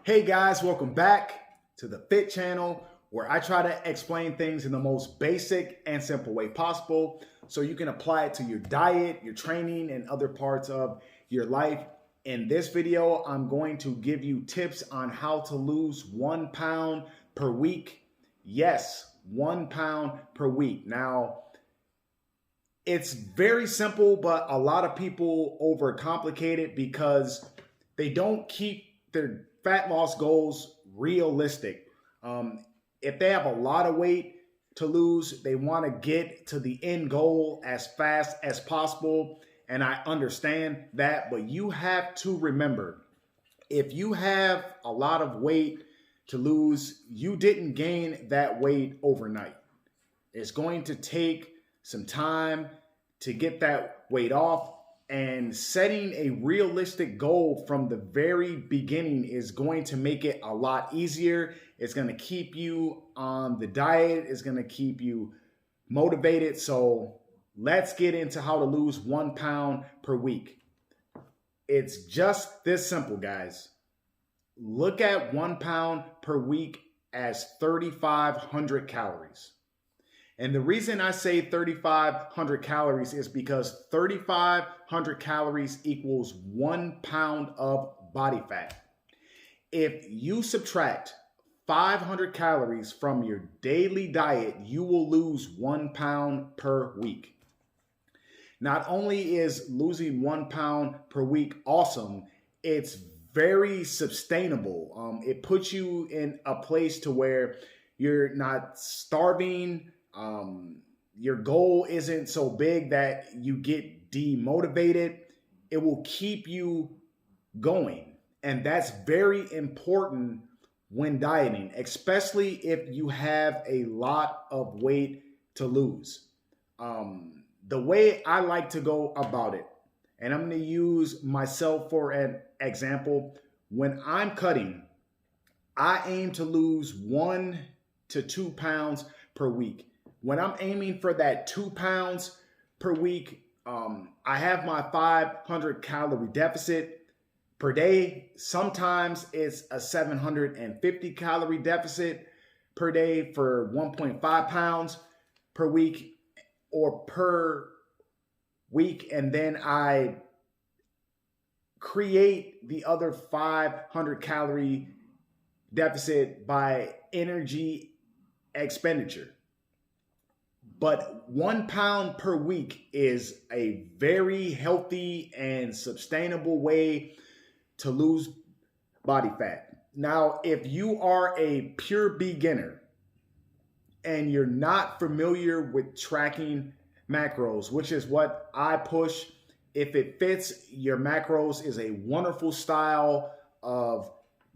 Hey guys, welcome back to the Fit Channel, where I try to explain things in the most basic and simple way possible so you can apply it to your diet, your training, and other parts of your life. In this video, I'm going to give you tips on how to lose 1 pound per week. Yes, 1 pound per week. Now, it's very simple, but a lot of people overcomplicate it because they don't keep their fat loss goals realistic. If they have a lot of weight to lose, they want to get to the end goal as fast as possible. And I understand that, but you have to remember, if you have a lot of weight to lose, you didn't gain that weight overnight. It's going to take some time to get that weight off. And setting a realistic goal from the very beginning is going to make it a lot easier. It's going to keep you on the diet. It's going to keep you motivated. So let's get into how to lose 1 pound per week. It's just this simple, guys. Look at 1 pound per week as 3,500 calories. And the reason I say 3,500 calories is because 3,500 calories equals 1 pound of body fat. If you subtract 500 calories from your daily diet, you will lose 1 pound per week. Not only is losing 1 pound per week awesome, it's very sustainable. It puts you in a place to where you're not starving. Your goal isn't so big that you get demotivated. It will keep you going. And that's very important when dieting, especially if you have a lot of weight to lose. The way I like to go about it, and I'm going to use myself for an example. When I'm cutting, I aim to lose 1 to 2 pounds per week. When I'm aiming for that 2 pounds per week, I have my 500 calorie deficit per day. Sometimes it's a 750 calorie deficit per day for 1.5 pounds per week or per week. And then I create the other 500 calorie deficit by energy expenditure. But 1 pound per week is a very healthy and sustainable way to lose body fat. Now, if you are a pure beginner and you're not familiar with tracking macros, which is what I push, if it fits your macros, is a wonderful style of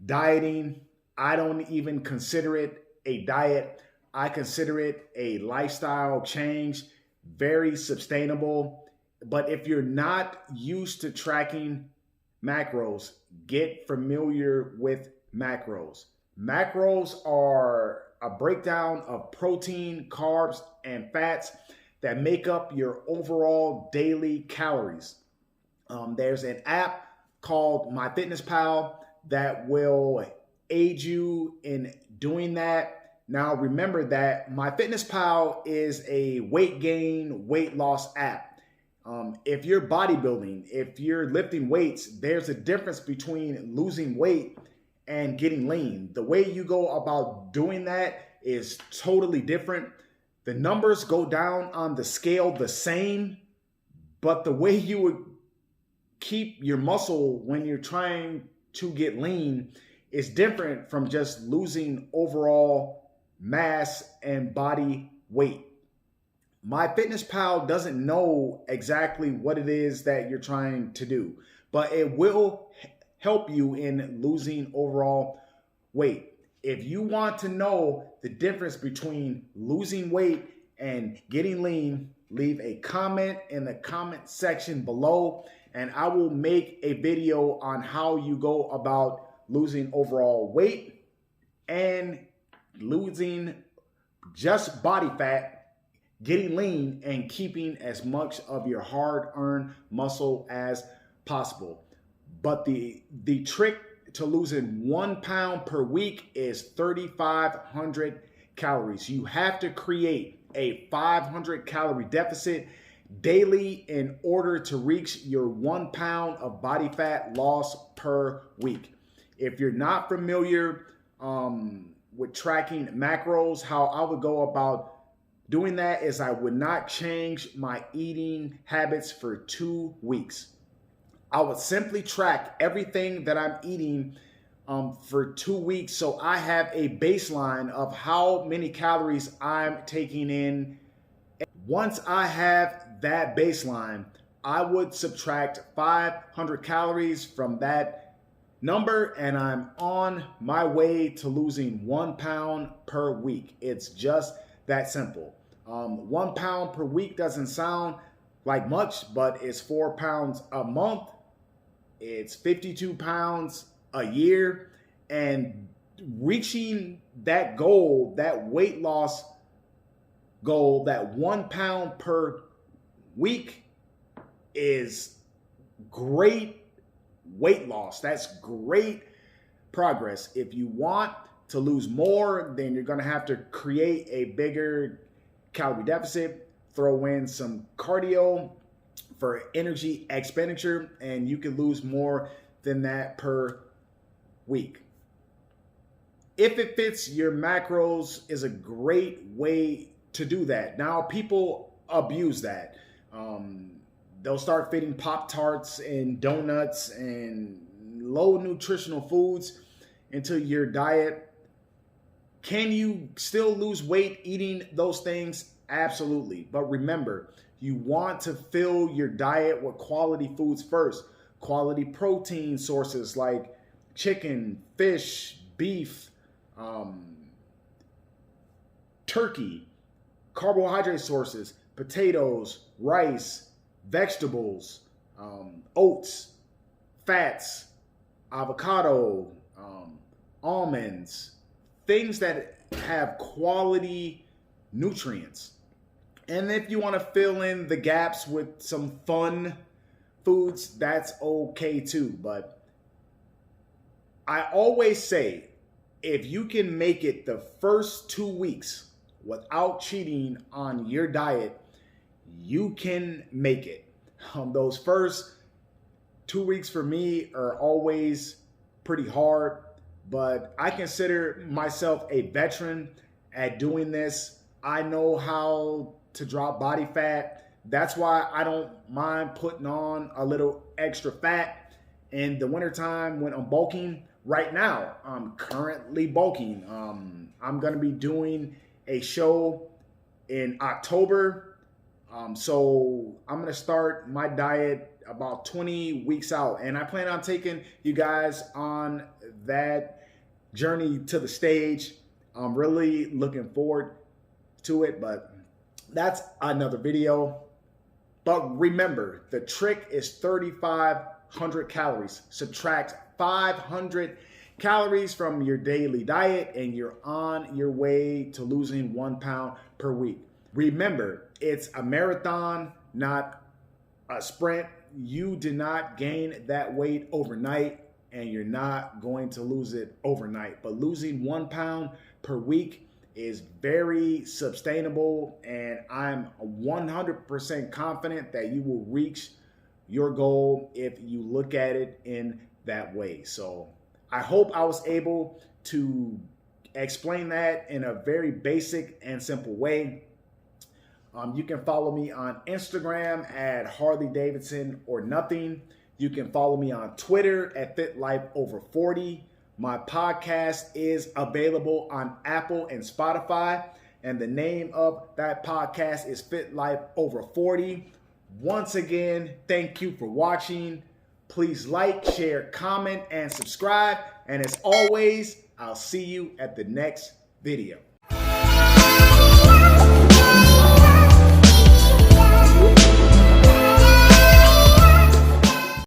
dieting. I don't even consider it a diet. I consider it a lifestyle change, very sustainable. But if you're not used to tracking macros, get familiar with macros. Macros are a breakdown of protein, carbs, and fats that make up your overall daily calories. There's an app called MyFitnessPal that will aid you in doing that. Now, remember that MyFitnessPal is a weight gain, weight loss app. If you're bodybuilding, if you're lifting weights, there's a difference between losing weight and getting lean. The way you go about doing that is totally different. The numbers go down on the scale the same, but the way you would keep your muscle when you're trying to get lean is different from just losing overall mass and body weight. MyFitnessPal doesn't know exactly what it is that you're trying to do, but it will help you in losing overall weight. If you want to know the difference between losing weight and getting lean, leave a comment in the comment section below, and I will make a video on how you go about losing overall weight and losing just body fat, getting lean, and keeping as much of your hard-earned muscle as possible. But the trick to losing 1 pound per week is 3,500 calories. You have to create a 500 calorie deficit daily in order to reach your 1 pound of body fat loss per week. If you're not familiar with tracking macros, how I would go about doing that is I would not change my eating habits for 2 weeks. I would simply track everything that I'm eating for 2 weeks, so I have a baseline of how many calories I'm taking in. Once I have that baseline, I would subtract 500 calories from that number, and I'm on my way to losing 1 pound per week. It's just that simple. 1 pound per week doesn't sound like much, but it's 4 pounds a month. It's 52 pounds a year, and reaching that goal, that weight loss goal, that 1 pound per week is great weight loss. That's great progress. If you want to lose more, then you're going to have to create a bigger calorie deficit, throw in some cardio for energy expenditure, and you can lose more than that per week. If it fits your macros, is a great way to do that. Now, people abuse that. They'll start fitting Pop-Tarts and donuts and low nutritional foods into your diet. Can you still lose weight eating those things? Absolutely. But remember, you want to fill your diet with quality foods first. Quality protein sources like chicken, fish, beef, turkey. Carbohydrate sources, potatoes, rice, vegetables, oats, fats, avocado, almonds, things that have quality nutrients. And if you want to fill in the gaps with some fun foods, that's okay too. But I always say, if you can make it the first 2 weeks without cheating on your diet, you can make it. Those first 2 weeks for me are always pretty hard, but I consider myself a veteran at doing this. I know how to drop body fat. That's why I don't mind putting on a little extra fat in the wintertime when I'm bulking. Right now, I'm currently bulking. I'm going to be doing a show in October. So I'm going to start my diet about 20 weeks out. And I plan on taking you guys on that journey to the stage. I'm really looking forward to it, but that's another video. But remember, the trick is 3,500 calories. Subtract 500 calories from your daily diet and you're on your way to losing 1 pound per week. Remember, it's a marathon, not a sprint. You did not gain that weight overnight and you're not going to lose it overnight. But losing 1 pound per week is very sustainable, and I'm 100% confident that you will reach your goal if you look at it in that way. So I hope I was able to explain that in a very basic and simple way. You can follow me on Instagram at Harley Davidson or Nothing. You can follow me on Twitter at FitLifeOver40. My podcast is available on Apple and Spotify, and the name of that podcast is Fit Life Over 40. Once again, thank you for watching. Please like, share, comment, and subscribe. And as always, I'll see you at the next video.